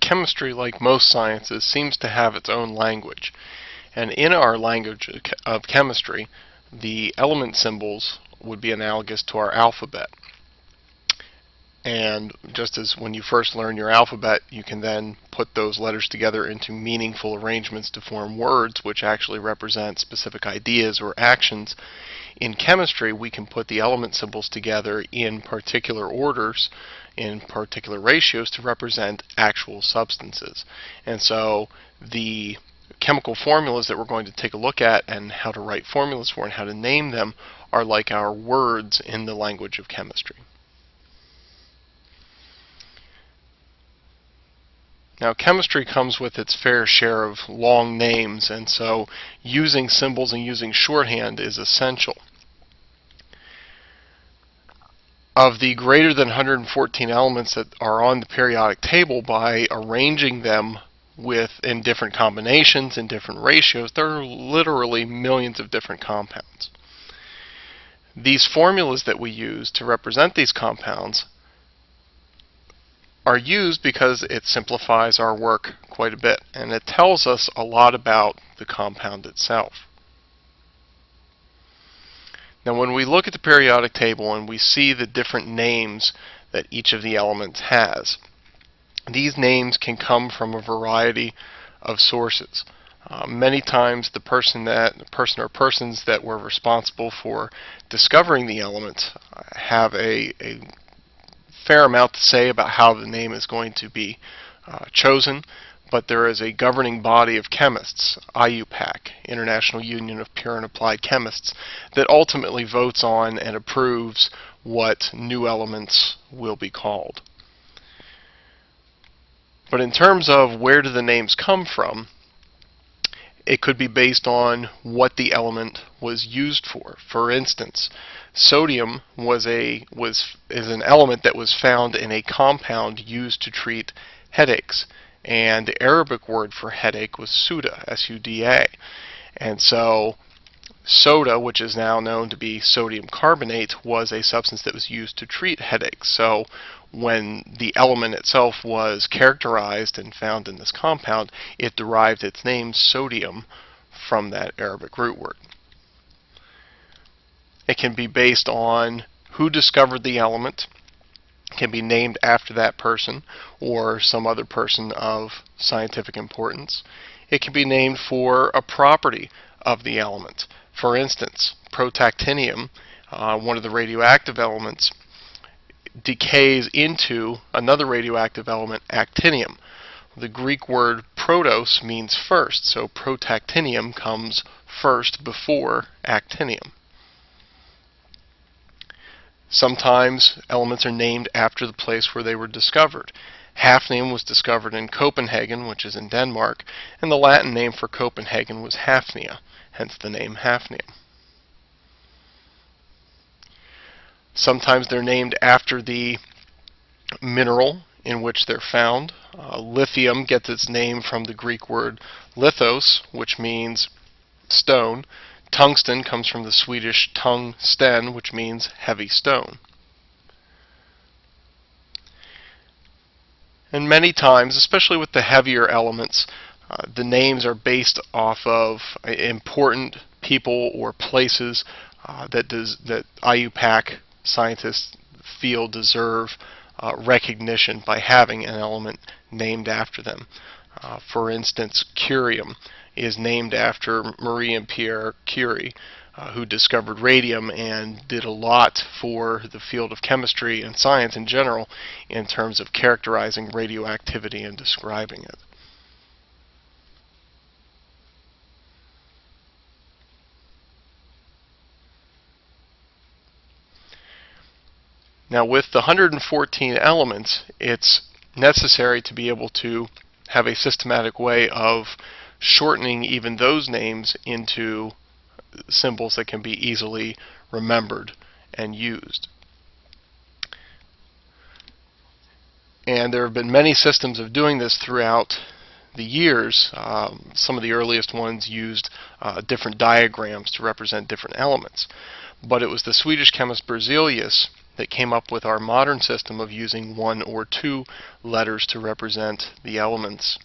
chemistry, like most sciences, seems to have its own language. And in our language of chemistry, the element symbols would be analogous to our alphabet. And just as when you first learn your alphabet, you can then put those letters together into meaningful arrangements to form words which actually represent specific ideas or actions. In chemistry, we can put the element symbols together in particular orders, in particular ratios, to represent actual substances. And so the chemical formulas that we're going to take a look at and how to write formulas for and how to name them are like our words in the language of chemistry. Now, chemistry comes with its fair share of long names, and so using symbols and using shorthand is essential. Of the greater than 114 elements that are on the periodic table, by arranging them in different combinations and different ratios, there are literally millions of different compounds. These formulas that we use to represent these compounds are used because it simplifies our work quite a bit, and it tells us a lot about the compound itself. Now, when we look at the periodic table and we see the different names that each of the elements has, these names can come from a variety of sources. Many times the person or persons that were responsible for discovering the element have a fair amount to say about how the name is going to be chosen, but there is a governing body of chemists, IUPAC, International Union of Pure and Applied Chemists, that ultimately votes on and approves what new elements will be called. But in terms of where do the names come from, it could be based on what the element was used for. For instance, sodium is an element that was found in a compound used to treat headaches, and the Arabic word for headache was Suda, S-U-D-A. And so soda, which is now known to be sodium carbonate, was a substance that was used to treat headaches. So when the element itself was characterized and found in this compound, it derived its name sodium from that Arabic root word. It can be based on who discovered the element. It can be named after that person or some other person of scientific importance. It can be named for a property of the element. For instance, protactinium, one of the radioactive elements, decays into another radioactive element, actinium. The Greek word protos means first, so protactinium comes first before actinium. Sometimes elements are named after the place where they were discovered. Hafnium was discovered in Copenhagen, which is in Denmark, and the Latin name for Copenhagen was Hafnia, hence the name hafnium. Sometimes they're named after the mineral in which they're found. Lithium gets its name from the Greek word lithos, which means stone. Tungsten comes from the Swedish tungsten, which means heavy stone. And many times, especially with the heavier elements, the names are based off of important people or places that IUPAC scientists feel deserve recognition by having an element named after them. For instance, curium is named after Marie and Pierre Curie, who discovered radium and did a lot for the field of chemistry and science in general in terms of characterizing radioactivity and describing it. Now, with the 114 elements, it's necessary to be able to have a systematic way of shortening even those names into symbols that can be easily remembered and used. And there have been many systems of doing this throughout the years. Some of the earliest ones used different diagrams to represent different elements. But it was the Swedish chemist Berzelius that came up with our modern system of using 1 or 2 letters to represent the elements.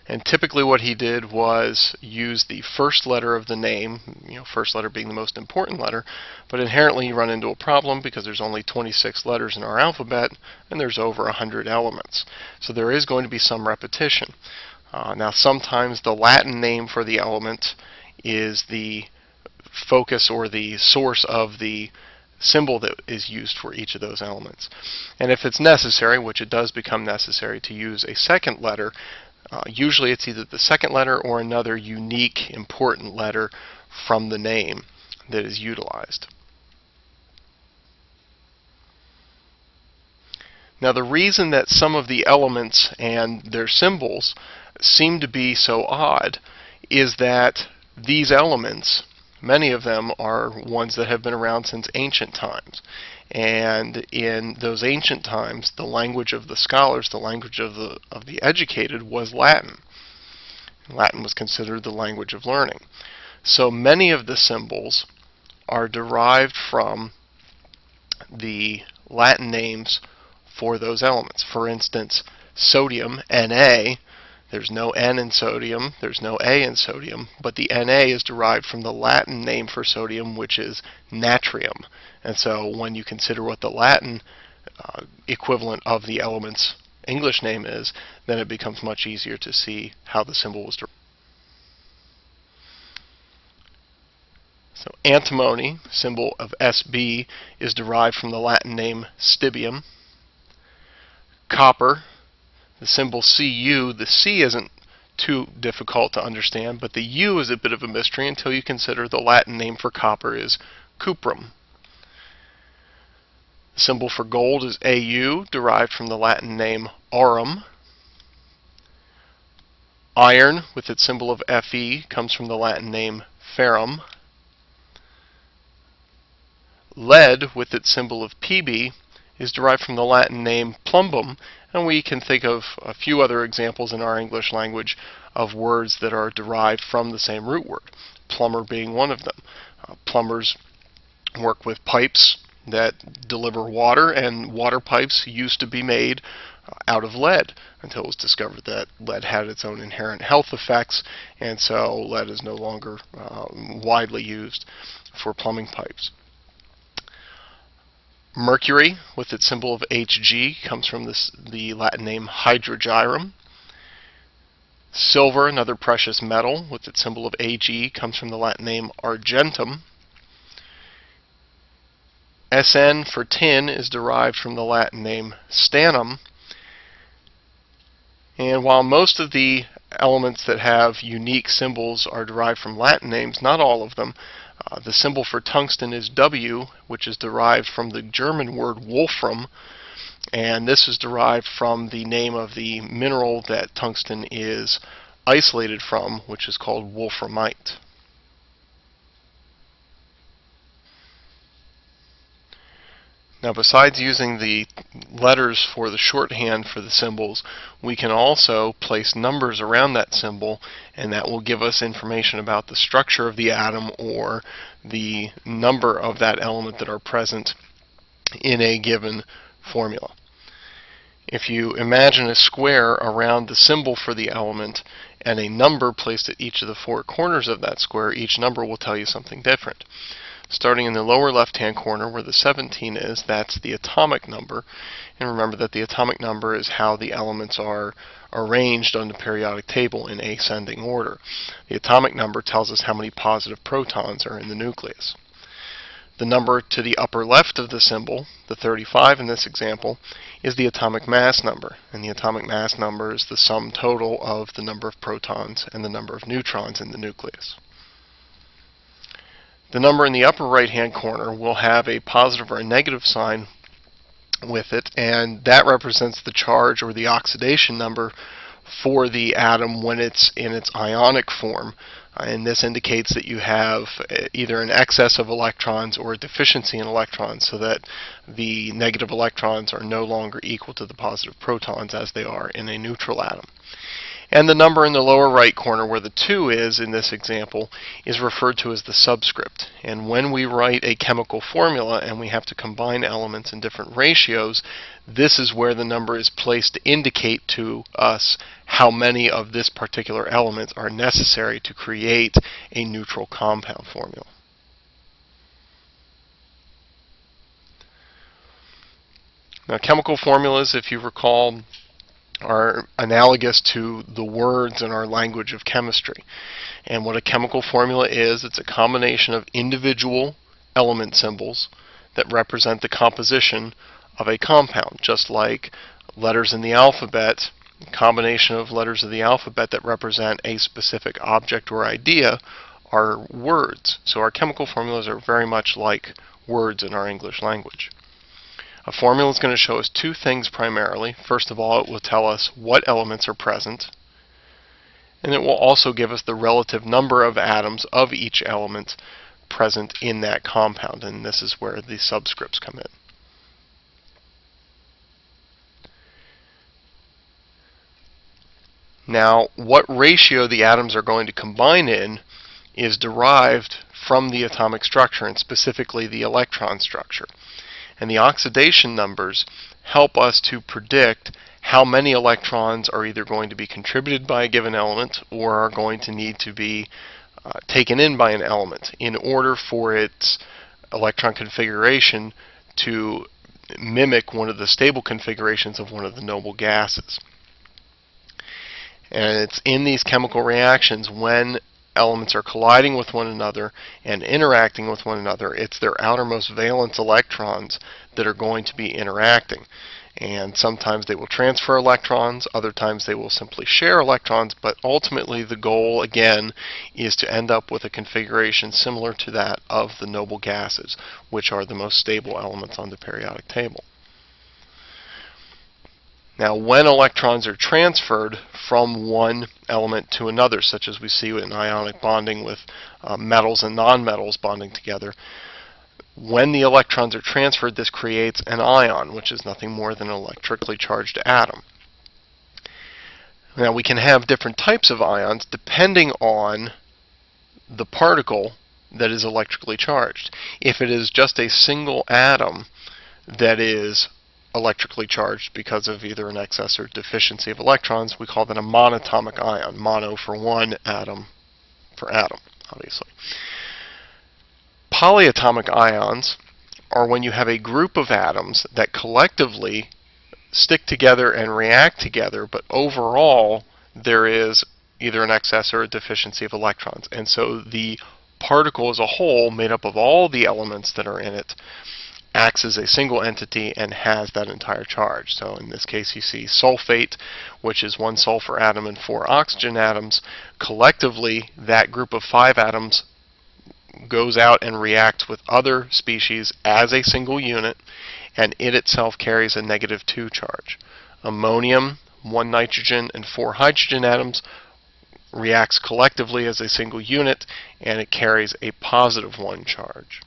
And typically what he did was use the first letter of the name, first letter being the most important letter, but inherently you run into a problem because there's only 26 letters in our alphabet and there's over 100 elements. So there is going to be some repetition. Now sometimes the Latin name for the element is the focus or the source of the symbol that is used for each of those elements. And if it's necessary, which it does become necessary to use a second letter, usually it's either the second letter or another unique important letter from the name that is utilized. Now the reason that some of the elements and their symbols seem to be so odd is that these elements, many of them are ones that have been around since ancient times. And in those ancient times, the language of the scholars, the language of the educated, was Latin. Latin was considered the language of learning. So many of the symbols are derived from the Latin names for those elements. For instance, sodium, Na, there's no N in sodium, there's no A in sodium, but the Na is derived from the Latin name for sodium, which is natrium. And so when you consider what the Latin equivalent of the element's English name is, then it becomes much easier to see how the symbol was derived. So antimony, symbol of Sb, is derived from the Latin name stibium. Copper, the symbol Cu, the C isn't too difficult to understand, but the U is a bit of a mystery until you consider the Latin name for copper is cuprum. The symbol for gold is Au, derived from the Latin name aurum. Iron, with its symbol of Fe, comes from the Latin name ferrum. Lead, with its symbol of Pb, is derived from the Latin name plumbum, and we can think of a few other examples in our English language of words that are derived from the same root word, plumber being one of them. Plumbers work with pipes that deliver water, and water pipes used to be made out of lead until it was discovered that lead had its own inherent health effects, and so lead is no longer widely used for plumbing pipes. Mercury, with its symbol of Hg, comes from the Latin name hydrogyrum. Silver, another precious metal, with its symbol of Ag, comes from the Latin name argentum. Sn for tin is derived from the Latin name stannum. And while most of the elements that have unique symbols are derived from Latin names, not all of them. The symbol for tungsten is W, which is derived from the German word wolfram, and this is derived from the name of the mineral that tungsten is isolated from, which is called wolframite. Now, besides using the letters for the shorthand for the symbols, we can also place numbers around that symbol, and that will give us information about the structure of the atom or the number of that element that are present in a given formula. If you imagine a square around the symbol for the element and a number placed at each of the 4 corners of that square, each number will tell you something different. Starting in the lower left-hand corner where the 17 is, that's the atomic number. And remember that the atomic number is how the elements are arranged on the periodic table in ascending order. The atomic number tells us how many positive protons are in the nucleus. The number to the upper left of the symbol, the 35 in this example, is the atomic mass number. And the atomic mass number is the sum total of the number of protons and the number of neutrons in the nucleus. The number in the upper right-hand corner will have a positive or a negative sign with it, and that represents the charge or the oxidation number for the atom when it's in its ionic form. And this indicates that you have either an excess of electrons or a deficiency in electrons, so that the negative electrons are no longer equal to the positive protons as they are in a neutral atom. And the number in the lower right corner where the 2 is in this example is referred to as the subscript. And when we write a chemical formula and we have to combine elements in different ratios, this is where the number is placed to indicate to us how many of this particular element are necessary to create a neutral compound formula. Now, chemical formulas, if you recall, are analogous to the words in our language of chemistry. And what a chemical formula is, it's a combination of individual element symbols that represent the composition of a compound, just like letters in the alphabet, a combination of letters of the alphabet that represent a specific object or idea are words. So our chemical formulas are very much like words in our English language. A formula is going to show us two things primarily. First of all, it will tell us what elements are present, and it will also give us the relative number of atoms of each element present in that compound, and this is where the subscripts come in. Now, what ratio the atoms are going to combine in is derived from the atomic structure, and specifically the electron structure. And the oxidation numbers help us to predict how many electrons are either going to be contributed by a given element or are going to need to be taken in by an element in order for its electron configuration to mimic one of the stable configurations of one of the noble gases. And it's in these chemical reactions, when elements are colliding with one another and interacting with one another, it's their outermost valence electrons that are going to be interacting. And sometimes they will transfer electrons, other times they will simply share electrons, but ultimately the goal, again, is to end up with a configuration similar to that of the noble gases, which are the most stable elements on the periodic table. Now, when electrons are transferred from one element to another, such as we see in ionic bonding with metals and nonmetals bonding together, when the electrons are transferred, this creates an ion, which is nothing more than an electrically charged atom. Now, we can have different types of ions depending on the particle that is electrically charged. If it is just a single atom that is electrically charged because of either an excess or deficiency of electrons, we call that a monatomic ion. Mono for one, atom for atom, obviously. Polyatomic ions are when you have a group of atoms that collectively stick together and react together, but overall there is either an excess or a deficiency of electrons. And so the particle as a whole, made up of all the elements that are in it, acts as a single entity and has that entire charge. So in this case you see sulfate, which is one sulfur atom and 4 oxygen atoms. Collectively, that group of 5 atoms goes out and reacts with other species as a single unit, and it itself carries a -2 charge. Ammonium, 1 nitrogen and 4 hydrogen atoms, reacts collectively as a single unit, and it carries a +1 charge.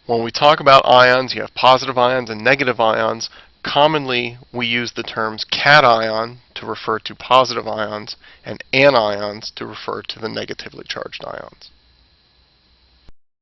When we talk about ions, you have positive ions and negative ions. Commonly, we use the terms cation to refer to positive ions and anions to refer to the negatively charged ions.